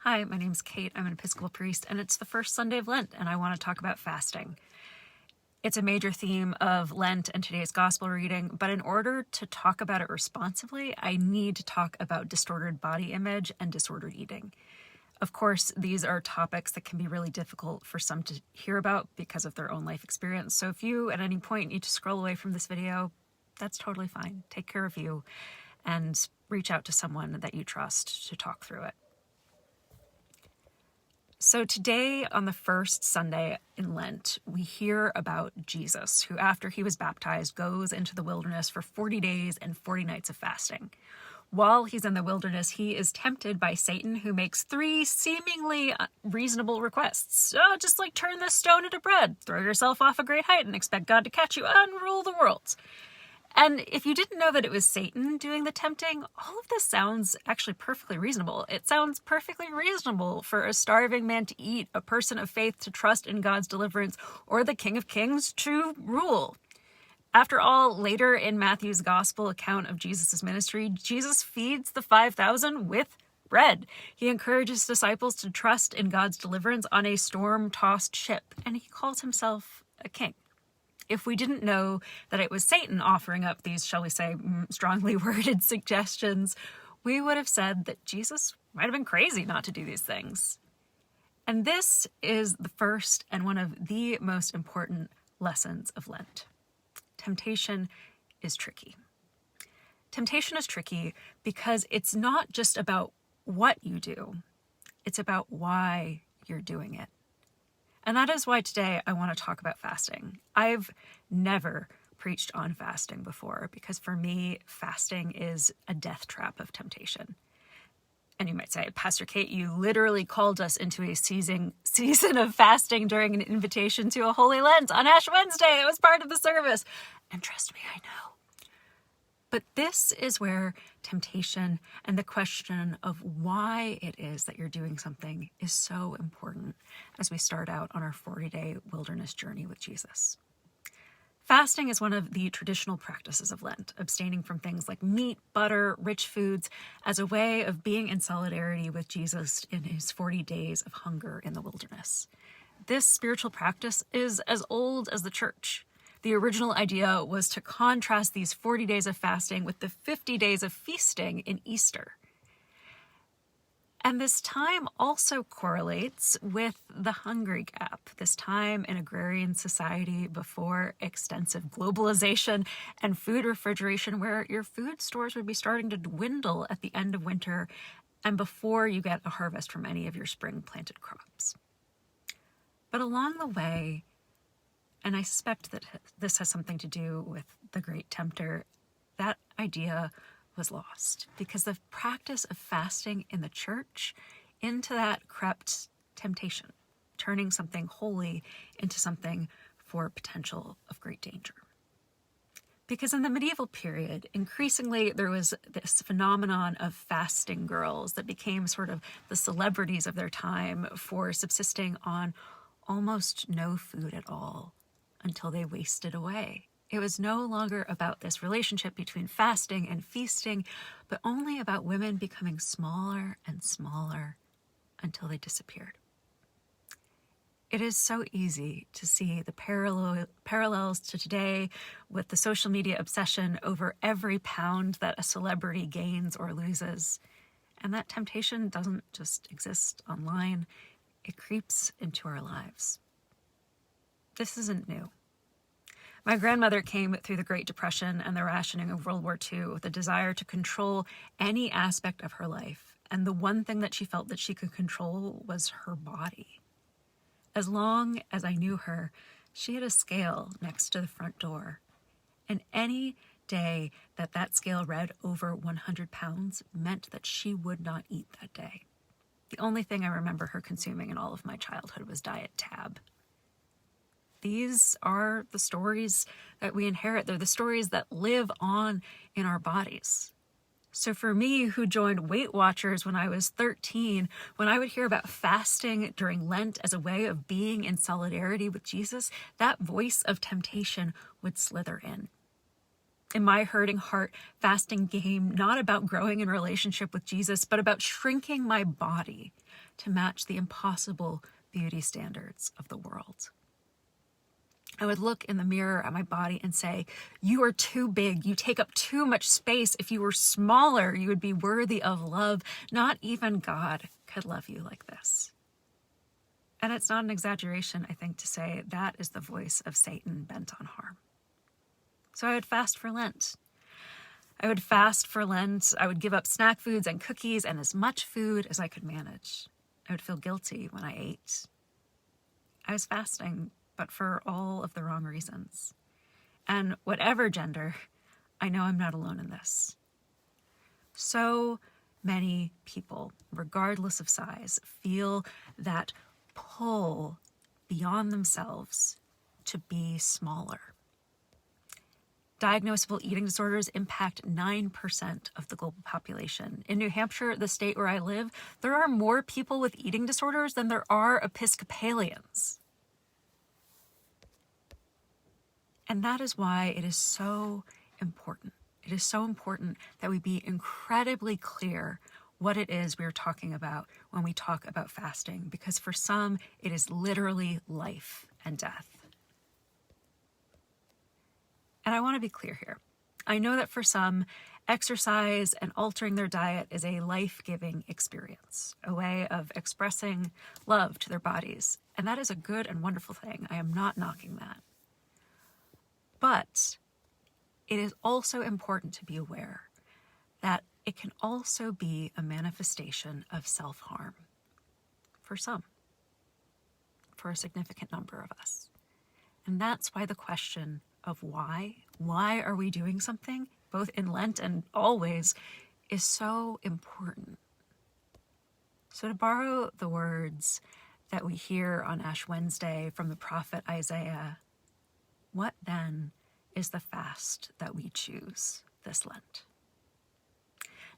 Hi, my name's Kate. I'm an Episcopal priest, and it's the first Sunday of Lent, and I want to talk about fasting. It's a major theme of Lent and today's gospel reading, but in order to talk about it responsibly, I need to talk about distorted body image and disordered eating. Of course, these are topics that can be really difficult for some to hear about because of their own life experience. So if you at any point need to scroll away from this video, that's totally fine. Take care of you and reach out to someone that you trust to talk through it. So today, on the first Sunday in Lent, we hear about Jesus, who after he was baptized goes into the wilderness for 40 days and 40 nights of fasting. While he's in the wilderness, he is tempted by Satan, who makes 3 seemingly reasonable requests. Just like turn this stone into bread, throw yourself off a great height and expect God to catch you and rule the world. And if you didn't know that it was Satan doing the tempting, all of this sounds actually perfectly reasonable. It sounds perfectly reasonable for a starving man to eat, a person of faith to trust in God's deliverance, or the King of Kings to rule. After all, later in Matthew's gospel account of Jesus' ministry, Jesus feeds the 5,000 with bread. He encourages disciples to trust in God's deliverance on a storm-tossed ship, and he calls himself a king. If we didn't know that it was Satan offering up these, shall we say, strongly worded suggestions, we would have said that Jesus might have been crazy not to do these things. And this is the first and one of the most important lessons of Lent. Temptation is tricky. Temptation is tricky because it's not just about what you do, it's about why you're doing it. And that is why today I want to talk about fasting. I've never preached on fasting before because for me, fasting is a death trap of temptation. And you might say, Pastor Kate, you literally called us into a season of fasting during an invitation to a Holy Lent on Ash Wednesday. It was part of the service. And trust me, I know. But this is where temptation and the question of why it is that you're doing something is so important as we start out on our 40-day wilderness journey with Jesus. Fasting is one of the traditional practices of Lent, abstaining from things like meat, butter, rich foods, as a way of being in solidarity with Jesus in his 40 days of hunger in the wilderness. This spiritual practice is as old as the church. The original idea was to contrast these 40 days of fasting with the 50 days of feasting in Easter. And this time also correlates with the Hungry Gap, this time in agrarian society before extensive globalization and food refrigeration, where your food stores would be starting to dwindle at the end of winter and before you get a harvest from any of your spring planted crops. But along the way, and I suspect that this has something to do with the great tempter, that idea was lost because the practice of fasting in the church, into that crept temptation, turning something holy into something for potential of great danger. Because in the medieval period, increasingly there was this phenomenon of fasting girls that became sort of the celebrities of their time for subsisting on almost no food at all, until they wasted away. It was no longer about this relationship between fasting and feasting, but only about women becoming smaller and smaller until they disappeared. It is so easy to see the parallels to today with the social media obsession over every pound that a celebrity gains or loses. And that temptation doesn't just exist online, it creeps into our lives. This isn't new. My grandmother came through the Great Depression and the rationing of World War II with a desire to control any aspect of her life. And the one thing that she felt that she could control was her body. As long as I knew her, she had a scale next to the front door. And any day that that scale read over 100 pounds meant that she would not eat that day. The only thing I remember her consuming in all of my childhood was Diet Tab. These are the stories that we inherit. They're the stories that live on in our bodies. So for me, who joined Weight Watchers when I was 13, when I would hear about fasting during Lent as a way of being in solidarity with Jesus, that voice of temptation would slither in. In my hurting heart, fasting became not about growing in relationship with Jesus, but about shrinking my body to match the impossible beauty standards of the world. I would look in the mirror at my body and say, "You are too big. You take up too much space. If you were smaller, you would be worthy of love. Not even God could love you like this." And it's not an exaggeration, I think, to say that is the voice of Satan bent on harm. So I would fast for Lent. I would give up snack foods and cookies and as much food as I could manage. I would feel guilty when I ate. I was fasting, but for all of the wrong reasons. And whatever gender, I know I'm not alone in this. So many people, regardless of size, feel that pull beyond themselves to be smaller. Diagnosable eating disorders impact 9% of the global population. In New Hampshire, the state where I live, there are more people with eating disorders than there are Episcopalians. And that is why it is so important. It is so important that we be incredibly clear what it is we're talking about when we talk about fasting, because for some, it is literally life and death. And I want to be clear here. I know that for some, exercise and altering their diet is a life-giving experience, a way of expressing love to their bodies. And that is a good and wonderful thing. I am not knocking that. But it is also important to be aware that it can also be a manifestation of self-harm for some, for a significant number of us. And that's why the question of why are we doing something, both in Lent and always, is so important. So to borrow the words that we hear on Ash Wednesday from the prophet Isaiah, what then is the fast that we choose this Lent?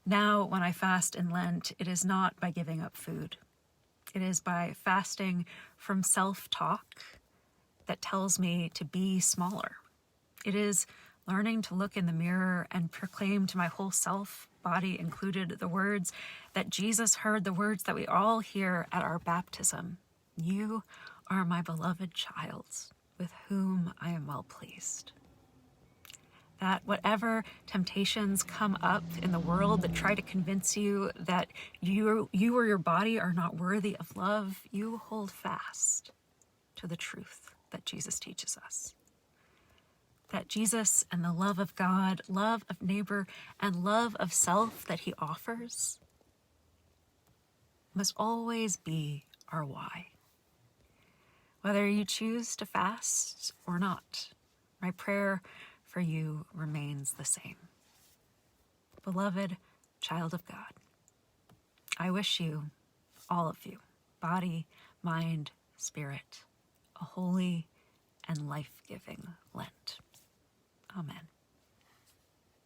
Now, when I fast in Lent, it is not by giving up food. It is by fasting from self-talk that tells me to be smaller. It is learning to look in the mirror and proclaim to my whole self, body included, the words that Jesus heard, the words that we all hear at our baptism. "You are my beloved child, with whom I am well pleased." That whatever temptations come up in the world that try to convince you that you or your body are not worthy of love, you hold fast to the truth that Jesus teaches us. That Jesus and the love of God, love of neighbor, and love of self that he offers must always be our why. Whether you choose to fast or not, my prayer for you remains the same. Beloved child of God, I wish you, all of you, body, mind, spirit, a holy and life-giving Lent. Amen.